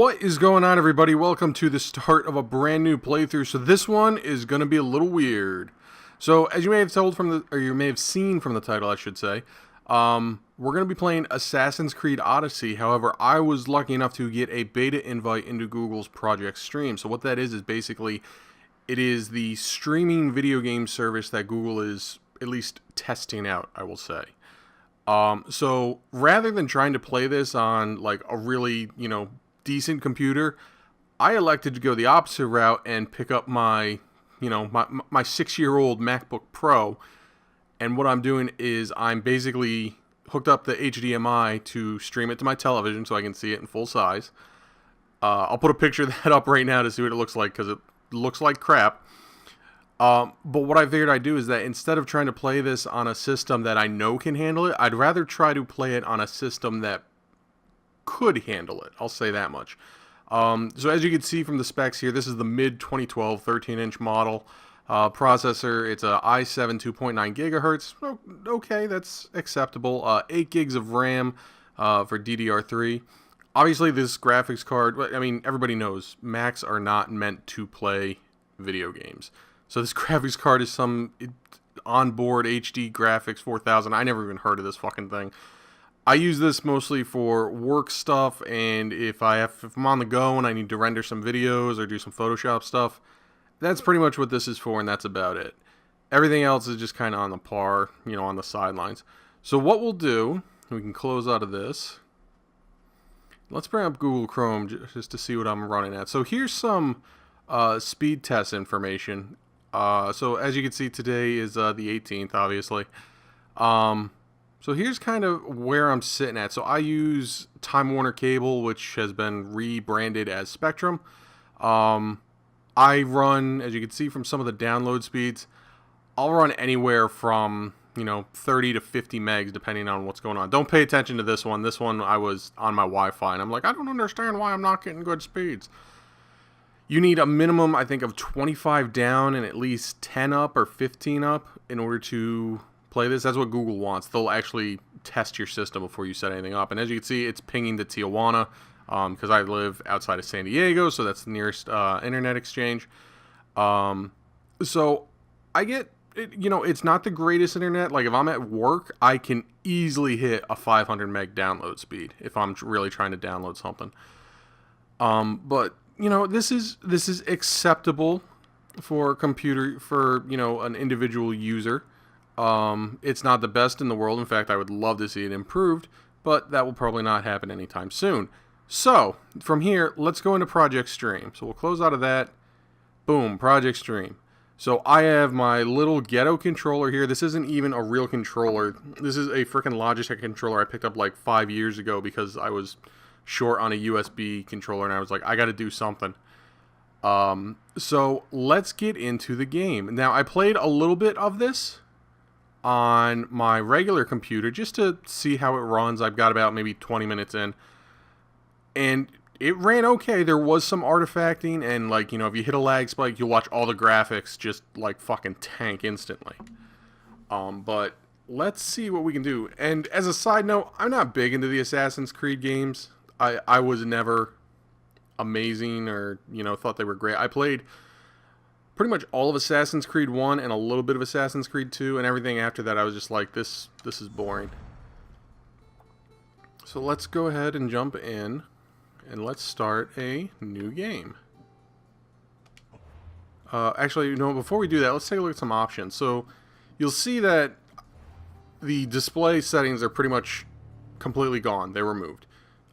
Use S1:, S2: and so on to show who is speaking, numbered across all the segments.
S1: What is going on, everybody? Welcome to the start of a brand new playthrough. So this one is going to be a little weird. So as you may have told from the, or you may have seen from the title, I should say, we're going to be playing Assassin's Creed Odyssey. However, I was lucky enough to get a beta invite into Google's Project Stream. So what that is basically, it is the streaming video game service that Google is at least testing out, I will say. So rather than trying to play this on like a really, decent computer, I elected to go the opposite route and pick up my 6-year-old MacBook Pro. And what I'm doing is I'm basically hooked up the HDMI to stream it to my television so I can see it in full size. I'll put a picture of that up right now to see what it looks like because it looks like crap. But what I figured I'd do is that instead of trying to play this on a system that I know can handle it, I'd rather try to play it on a system that could handle it. I'll say that much. So as you can see from the specs here, this is the mid-2012 13-inch model. Processor, it's a i7 2.9 gigahertz. Okay, that's acceptable. 8 gigs of RAM for DDR3. Obviously, this graphics card, I mean, everybody knows Macs are not meant to play video games. So this graphics card is some onboard HD graphics 4000. I never even heard of this fucking thing. I use this mostly for work stuff, and if I'm on the go and I need to render some videos or do some Photoshop stuff, that's pretty much what this is for, and that's about it. Everything else is just kind of on the par, on the sidelines. So what we'll do, we can close out of this. Let's bring up Google Chrome just to see what I'm running at. So here's some speed test information. So as you can see, today is the 18th, obviously. So here's kind of where I'm sitting at. So I use Time Warner Cable, which has been rebranded as Spectrum. I run, as you can see from some of the download speeds, I'll run anywhere from 30 to 50 megs depending on what's going on. Don't pay attention to this one. This one I was on my Wi-Fi and I'm like, I don't understand why I'm not getting good speeds. You need a minimum, I think, of 25 down and at least 10 up or 15 up in order to play this. That's what Google wants. They'll actually test your system before you set anything up. And as you can see, it's pinging to Tijuana because I live outside of San Diego, so that's the nearest internet exchange. So I get, it's not the greatest internet. Like if I'm at work, I can easily hit a 500 meg download speed if I'm really trying to download something. But this is acceptable for a computer, for an individual user. It's not the best in the world. In fact, I would love to see it improved, but that will probably not happen anytime soon. So from here, let's go into Project Stream. So we'll close out of that. Boom, Project Stream. So I have my little ghetto controller here. This isn't even a real controller. This is a freaking Logitech controller I picked up like 5 years ago because I was short on a USB controller and I was like, I got to do something. So let's get into the game. Now I played a little bit of this on my regular computer just to see how it runs. I've got about maybe 20 minutes in. And it ran okay. There was some artifacting and if you hit a lag spike, you'll watch all the graphics just like fucking tank instantly. But let's see what we can do. And as a side note, I'm not big into the Assassin's Creed games. I was never amazing or, thought they were great. I played pretty much all of Assassin's Creed 1 and a little bit of Assassin's Creed 2, and everything after that I was just like, this is boring. So let's go ahead and jump in, and let's start a new game. Actually, before we do that, let's take a look at some options. So you'll see that the display settings are pretty much completely gone. They're removed.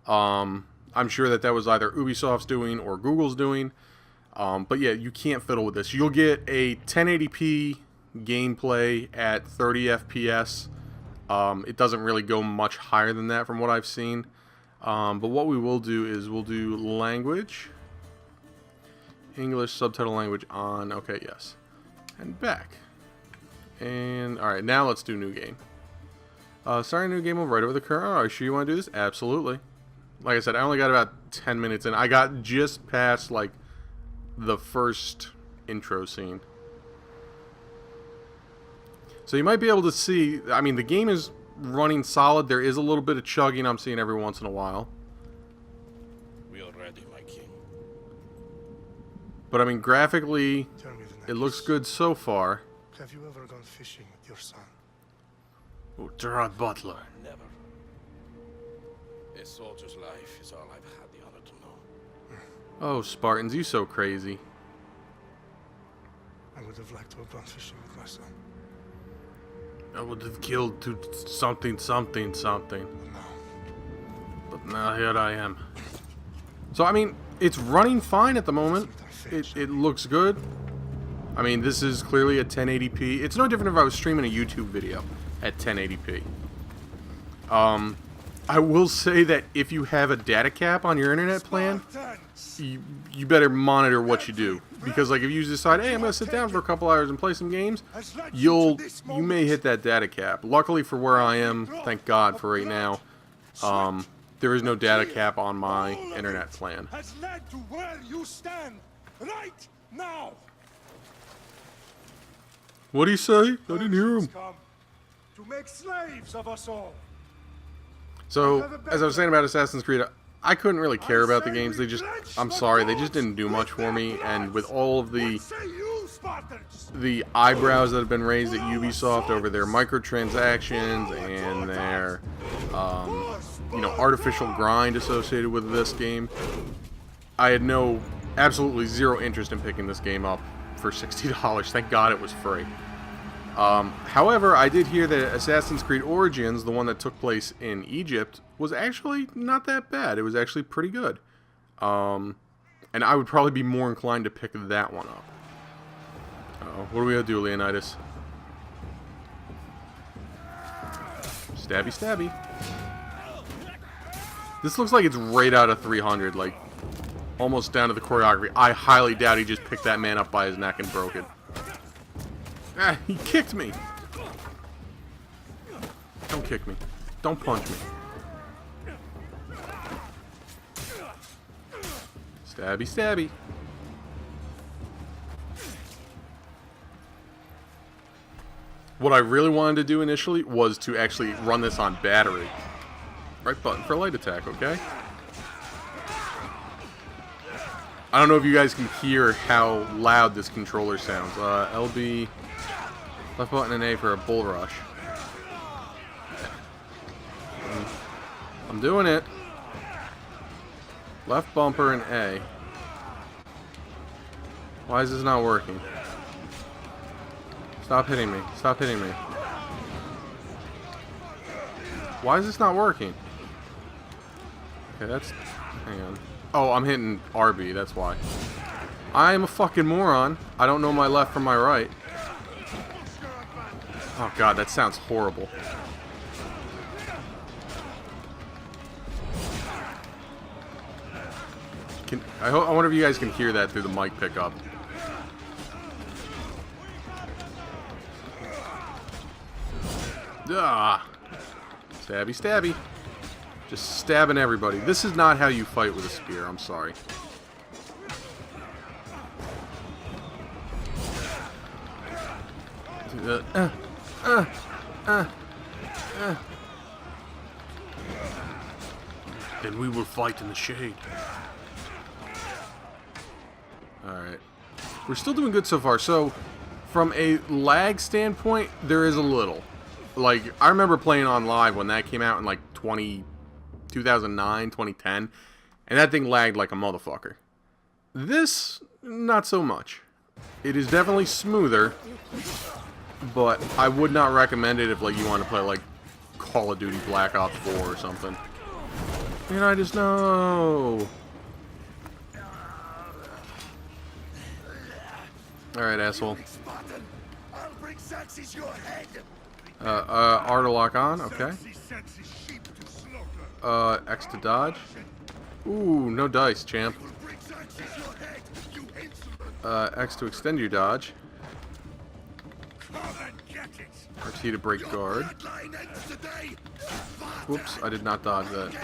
S1: I'm sure that was either Ubisoft's doing or Google's doing. But yeah, you can't fiddle with this. You'll get a 1080p gameplay at 30 FPS. It doesn't really go much higher than that from what I've seen. But what we will do is we'll do language. English subtitle language on. Okay, yes. And back. And alright, now let's do new game. Start a new game right over the current. Are you sure you want to do this? Absolutely. Like I said, I only got about 10 minutes in. I got just past the first intro scene. So you might be able to see, I mean, the game is running solid. There is a little bit of chugging I'm seeing every once in a while.
S2: We are ready, my
S1: But I mean, graphically,
S2: Tell me the
S1: it
S2: name.
S1: looks good so far.
S2: Have you ever gone fishing with your son?
S1: Oh, Gerard Butler.
S3: Never. A soldier's life is all I've had the honor to know.
S1: Oh, Spartans, you so crazy.
S2: I would have liked to have gone fishing with my son.
S1: I would have killed to something, something, something.
S2: But no.
S1: But now here I am. So, I mean, it's running fine at the moment. It looks good. I mean, this is clearly a 1080p. It's no different if I was streaming a YouTube video at 1080p. I will say that if you have a data cap on your internet plan, you better monitor what you do. Because, like, if you decide, hey, I'm going to sit down for a couple hours and play some games, you may hit that data cap. Luckily for where I am, thank God for right now, there is no data cap on my internet plan.
S4: Has led to where you stand right now.
S1: What do you say? I didn't hear him.
S4: Come to make slaves of us all.
S1: So, as I was saying about Assassin's Creed, I couldn't really care about the games. I'm sorry, they just didn't do much for me. And with all of the eyebrows that have been raised at Ubisoft over their microtransactions and their, artificial grind associated with this game, I had absolutely zero interest in picking this game up for $60. Thank God it was free. However, I did hear that Assassin's Creed Origins, the one that took place in Egypt, was actually not that bad. It was actually pretty good. And I would probably be more inclined to pick that one up. What are we going to do, Leonidas? Stabby, stabby. This looks like it's right out of 300, like, almost down to the choreography. I highly doubt he just picked that man up by his neck and broke it. Ah, he kicked me. Don't kick me. Don't punch me. Stabby, stabby. What I really wanted to do initially was to actually run this on battery. Right button for light attack, okay? I don't know if you guys can hear how loud this controller sounds. LB, left button and A for a bull rush. I'm doing it. Left bumper and A. Why is this not working? Stop hitting me. Stop hitting me. Why is this not working? Okay, that's... Hang on. Oh, I'm hitting RB, that's why. I am a fucking moron. I don't know my left from my right. Oh god, that sounds horrible. I wonder if you guys can hear that through the mic pickup. Ah, stabby, stabby. Just stabbing everybody. This is not how you fight with a spear. I'm sorry. Then we will fight in the shade. Alright. We're still doing good so far. So, from a lag standpoint, there is a little. Like, I remember playing on live when that came out in like 2009, 2010, and that thing lagged like a motherfucker. This, not so much. It is definitely smoother, but I would not recommend it if like you want to play like Call of Duty Black Ops 4 or something. And I just know. Alright, asshole. R to lock on, okay. X to dodge. Ooh, no dice, champ. X to extend your dodge. RT to break guard. Whoops, I did not dodge that.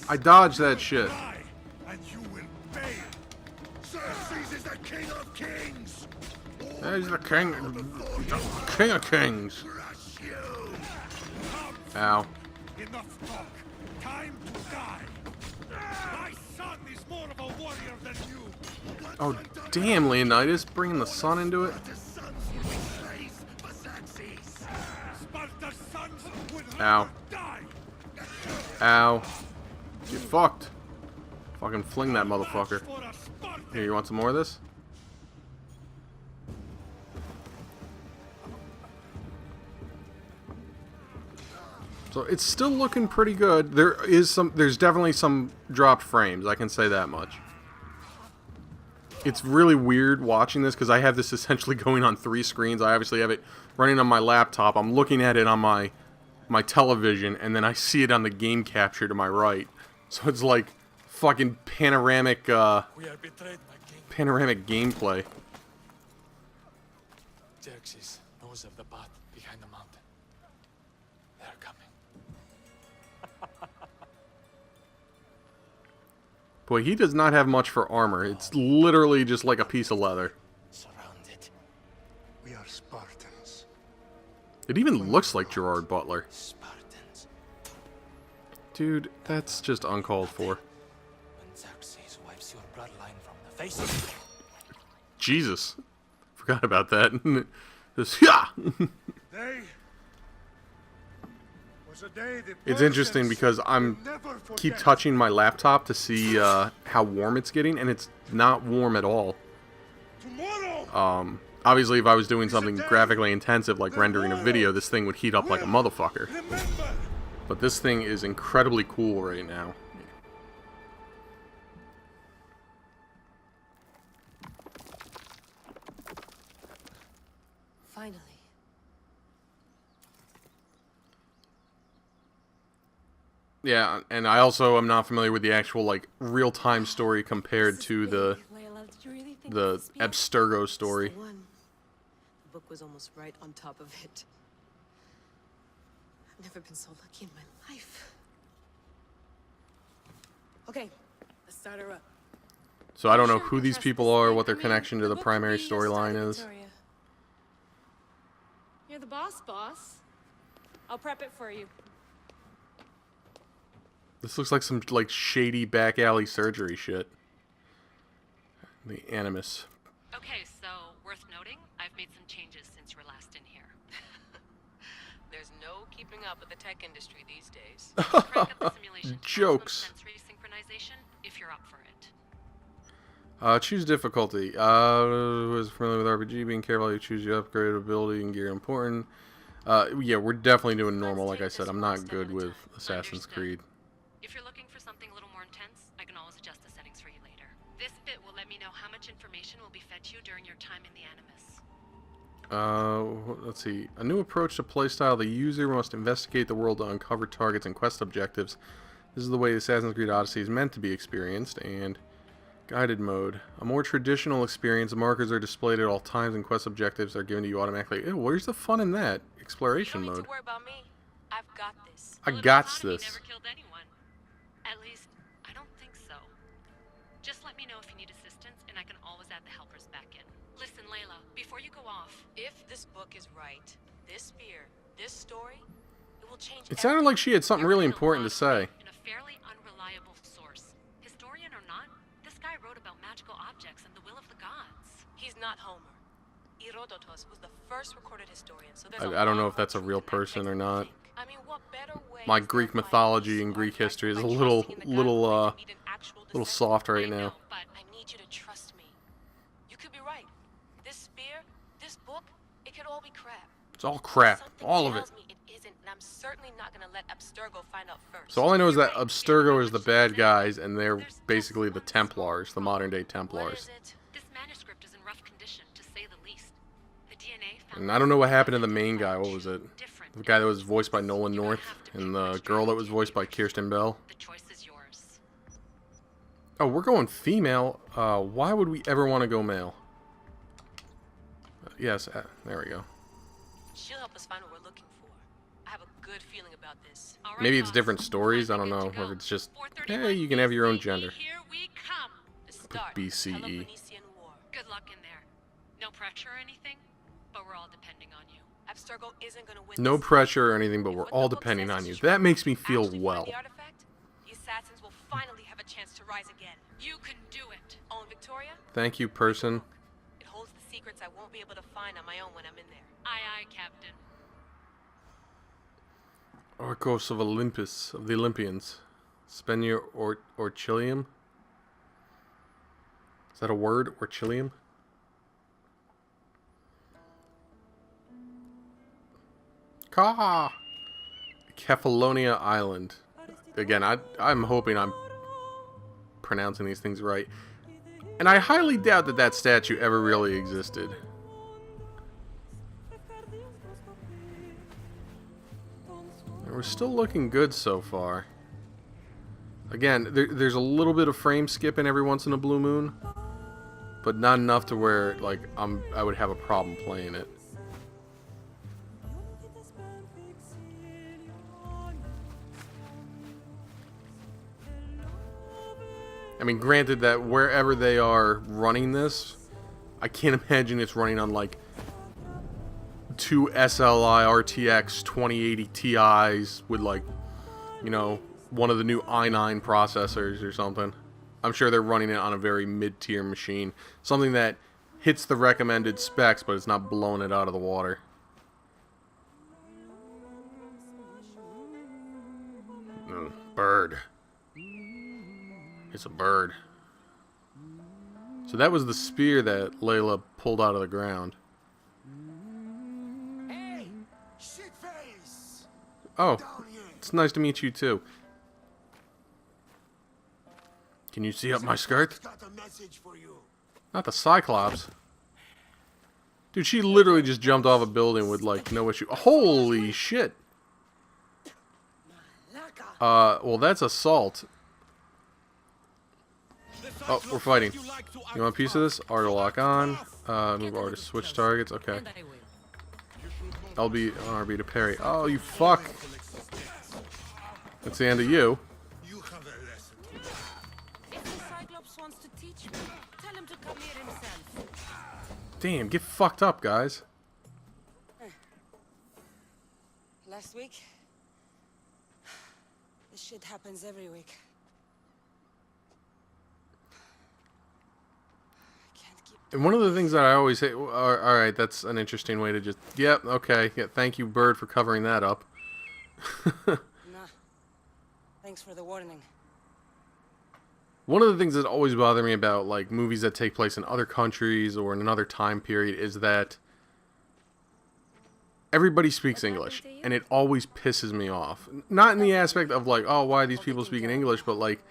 S1: I dodged that shit. He's the king of kings. Ow.
S4: Enough talk. Time to die. son is more of a warrior than you.
S1: Oh, damn, Leonidas, bringing the sun into it.
S4: Sparta's sons would
S1: Ow.
S4: rather die.
S1: Ow. Get fucked. Fucking fling that motherfucker.
S4: For a Spartan.
S1: Here, you want some more of this? So it's still looking pretty good. There's definitely some dropped frames, I can say that much. It's really weird watching this because I have this essentially going on 3 screens. I obviously have it running on my laptop. I'm looking at it on my television, and then I see it on the game capture to my right. So it's like fucking panoramic
S3: We are betrayed, my king.
S1: panoramic gameplay.
S3: Xerxes knows of the path behind the mountain. They're coming.
S1: Boy, he does not have much for armor. It's literally just like a piece of leather.
S3: Surrounded.
S2: We are Spartans.
S1: It even looks like Gerard Butler.
S3: Spartans.
S1: Dude, that's just uncalled for.
S3: When Xerxes wipes your bloodline from the face.
S1: Jesus. Forgot about that. Just, yeah!
S2: Day was a day the
S1: It's interesting
S2: Persians
S1: because I'm
S2: will never forget.
S1: keep touching my laptop to see how warm it's getting, and it's not warm at all.
S2: Tomorrow,
S1: Obviously, if I was doing something graphically intensive like rendering a video, this thing would heat up like a motherfucker.
S2: remember,
S1: But this thing is incredibly cool right now.
S5: Finally.
S1: Yeah, and I also am not familiar with the actual like real-time story compared to the
S5: Layla, did you really think
S1: the
S5: this spear?
S1: Abstergo
S5: It's
S1: story.
S5: the one. The book was almost right on top of it. I've never been so lucky in my life. Okay, let's start her up.
S1: So I don't know
S5: Sure,
S1: who
S5: you
S1: these
S5: trust
S1: people
S5: this
S1: are,
S5: thing?
S1: what their
S5: I mean,
S1: connection to the
S5: book could
S1: primary
S5: be your
S1: storyline
S5: style,
S1: is.
S5: Victoria.
S6: You're the boss. I'll prep it for you.
S1: This looks like some like shady back alley surgery shit. The Animus.
S7: Okay, so worth noting, I've made some changes since you were last in here.
S8: There's no keeping up with the tech industry these days.
S7: Crank up the simulation to maximum
S1: Jokes.
S7: sensory synchronization if you're up for it.
S1: Choose difficulty. Who is familiar with RPG? Being careful how you choose your upgrade ability and gear important. Yeah, we're definitely doing normal. Like I said, I'm not good with Assassin's Creed.
S7: If you're looking for something a little more intense, I can always adjust the settings for you later. This bit will let me know how much information will be fed to you during your time in the Animus.
S1: Let's see. A new approach to playstyle. The user must investigate the world to uncover targets and quest objectives. This is the way Assassin's Creed Odyssey is meant to be experienced. And guided mode. A more traditional experience. Markers are displayed at all times and quest objectives are given to you automatically. Ew, where's the fun in that? Exploration
S8: You don't need
S1: mode.
S8: to worry about me. I've got this.
S1: I
S7: Well,
S1: got
S7: if Leonidas
S1: this.
S7: never killed anyone. At least, I don't think so. Just let me know if you need assistance, and I can always add the helpers back in. Listen, Layla, before you go off,
S8: If this book is right, this spear, this story, it will change
S1: It sounded like she had something really
S7: you're
S1: important
S7: putting a
S1: to
S7: lot of
S1: say.
S7: faith in a fairly unreliable source. Historian or not, this guy wrote about magical objects and the will of the gods.
S8: He's not Homer. Herodotus was the first recorded historian, so there's
S1: I don't know if that's a real person or not.
S8: I mean, what better way
S1: My
S8: is there
S1: Greek
S8: to find
S1: mythology
S8: useful
S1: and Greek
S8: artifacts
S1: history is
S8: by
S1: a little,
S8: trusting in the God who might need an actual
S1: little
S8: descendant?
S1: soft right
S7: I know,
S1: now.
S7: but
S8: I need you to trust me. You could be right. This spear, this book, it could all be crap.
S1: It's all crap.
S8: Something
S1: All of it.
S8: tells me it isn't, and I'm certainly not gonna let Abstergo find out first.
S1: So all I know is that Abstergo is the bad guys, and they're basically the Templars, the modern day
S8: What
S1: Templars.
S8: is it?
S7: this manuscript is in rough condition, to say the least. The DNA found
S1: And I don't know what happened to the main guy. What was it?
S7: different.
S1: The guy that was voiced by Nolan North, and the girl that was voiced by Kirsten Bell.
S7: The choice is yours.
S1: Oh, we're going female. Why would we ever want to go male? Yes, there we go.
S8: She'll help us find what we're looking for. I have a good feeling about this.
S7: All right,
S1: Maybe it's
S7: boss.
S1: different stories. I
S7: Time
S1: don't
S7: to
S1: know.
S7: get to
S1: Or
S7: go.
S1: if it's just,
S7: 4:31
S1: hey, you can have your own
S7: BCE,
S1: gender.
S7: Here we come.
S8: The start
S1: BCE.
S8: Peloponnesian War.
S7: Good luck in there. No pressure or anything, but we're all depending on you.
S8: Abstergo isn't gonna win
S1: No
S8: this.
S1: pressure or anything, but
S8: If
S1: we're
S8: what
S1: all
S8: the book
S1: depending
S8: says
S1: on
S8: is
S1: you.
S8: true,
S1: That makes me
S8: we
S1: feel
S8: actually find
S1: well.
S8: the artifact, the assassins will finally have a chance to rise again. You can do it. Oh, and Victoria?
S1: Thank you, person.
S8: It holds the secrets I won't be able to find on my own when I'm in there.
S7: Aye, aye, Captain.
S1: Arcos of Olympus, of the Olympians. Spenia Orchilium? Is that a word? Orchilium? Ka! Kefalonia Island. Again, I'm hoping I'm pronouncing these things right. And I highly doubt that that statue ever really existed. And we're still looking good so far. Again, there's a little bit of frame skipping every once in a blue moon, but not enough to where like I would have a problem playing it. I mean, granted that wherever they are running this, I can't imagine it's running on like two SLI RTX 2080 Ti's with like, you know, one of the new i9 processors or something. I'm sure they're running it on a very mid-tier machine. Something that hits the recommended specs, but it's not blowing it out of the water. Bird. It's a bird. So that was the spear that Layla pulled out of the ground.
S4: Hey, shitface!
S1: Oh,
S4: Down here.
S1: it's nice to meet you too. Can you see up my skirt?
S4: Got a message for you.
S1: Not the Cyclops. Dude, she literally just jumped off a building with like no issue. Holy shit. Well that's assault. Oh, we're fighting. You want a piece of this? R to lock on. Move R to switch targets. Okay.
S5: And I will.
S1: LB on RB to parry. Oh, you fuck. That's the end of you.
S2: You have a lesson.
S8: If the Cyclops wants to teach me, tell him to come here himself.
S1: Damn, get fucked up, guys.
S5: Last week? This shit happens every week. I can't keep...
S1: And one of the things that I always say, alright, that's an interesting way to just, yep, okay, yeah, thank you, Bird, for covering that up.
S5: Nah. Thanks for the warning.
S1: One of the things that always bother me about, like, movies that take place in other countries or in another time period is that everybody speaks English, and it always pisses me off. Not in the aspect of, like, oh, why are these people speaking English, but, like,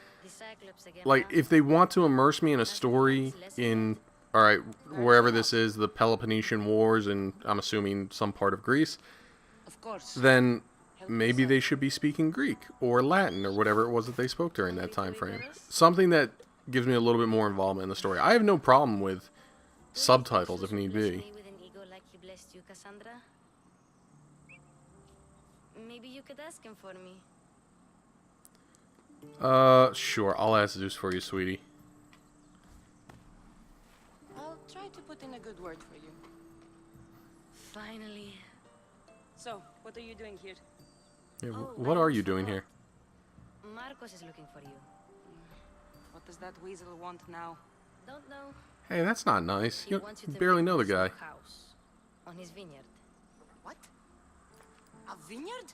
S1: if they want to immerse me in a story in, alright, wherever this is, the Peloponnesian Wars, and I'm assuming some part of Greece,
S5: Of course.
S1: then maybe they should be speaking Greek or Latin or whatever it was that they spoke during that time frame. Something that gives me a little bit more involvement in the story. I have no problem with subtitles if need be.
S9: With an ego like he blessed you, Kassandra? Maybe you could ask him for me.
S1: Sure. I'll ask Zeus for you, sweetie.
S5: I'll try to put in a good word for you.
S9: Finally.
S5: So, what are you doing here?
S1: Yeah,
S9: Oh,
S1: what
S9: I
S1: are
S9: am
S1: you doing
S9: Sarah.
S1: here?
S9: Marcos is looking for you.
S5: What does that weasel want now?
S9: Don't know.
S1: Hey, that's not nice.
S9: He
S1: You
S9: wants you to
S1: barely
S9: make
S1: know the
S9: his
S1: guy.
S9: house on his vineyard.
S5: What? A vineyard?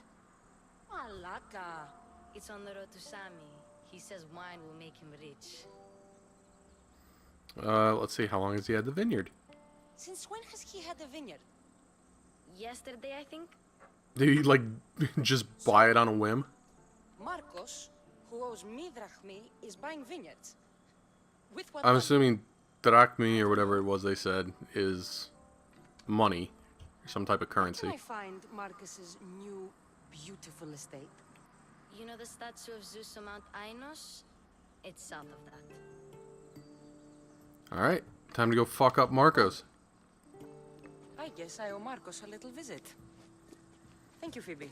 S5: Malaka.
S9: It's on the road to Sami. He says wine will make him rich.
S1: Let's see. How long has he had the vineyard?
S5: Since when has he had a vineyard?
S9: Yesterday, I think.
S1: Did he, like, just buy it on a whim?
S5: Marcos, who owes me drachmi, is buying vineyards. With what
S1: I'm
S5: money?
S1: assuming drachmi or whatever it was they said is money. Some type of
S5: Where
S1: currency.
S5: can I find Marcus's new, beautiful estate?
S9: You know the statue of Zeus on Mount Ainos? It's south of that.
S1: Alright. Time to go fuck up Marcos.
S5: I guess I owe Marcos a little visit. Thank you, Phoebe.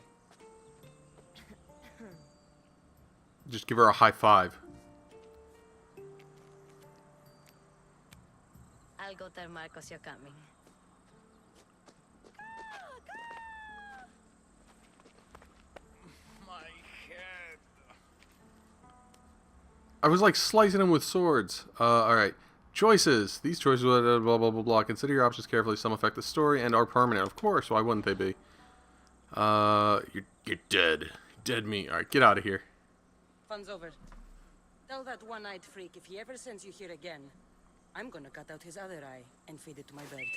S1: Just give her a high five.
S9: I'll go tell Marcos you're coming.
S2: My head.
S1: I was like slicing them with swords. Alright. Choices. These choices, blah, blah, blah, blah, blah. Consider your options carefully. Some affect the story and are permanent. Of course. Why wouldn't they be? You're dead. Dead meat. Alright, get out of here.
S5: Fun's over. Tell that one-eyed freak if he ever sends you here again, I'm gonna cut out his other eye and feed it to my bird.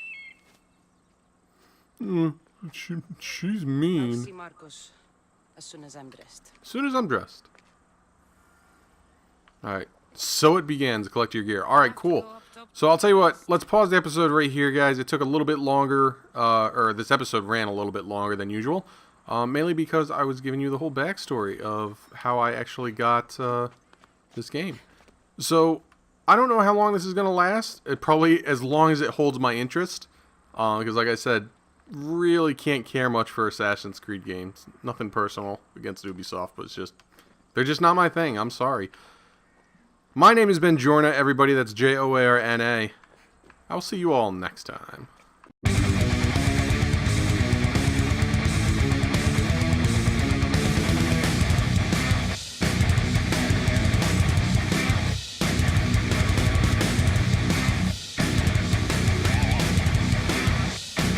S1: She's
S5: I'll
S1: mean.
S5: see Marcos as soon as I'm dressed.
S1: As soon as I'm dressed. Alright. So it begins. Collect your gear. Alright, cool. So I'll tell you what. Let's pause the episode right here, guys. It took a little bit longer. Or this episode ran a little bit longer than usual. Mainly because I was giving you the whole backstory of how I actually got this game. So I don't know how long this is going to last. It probably as long as it holds my interest. Because like I said, really can't care much for Assassin's Creed games. Nothing personal against Ubisoft, but it's just, they're just not my thing. I'm sorry. My name has been Jorna, everybody. That's Jorna. I'll see you all next time.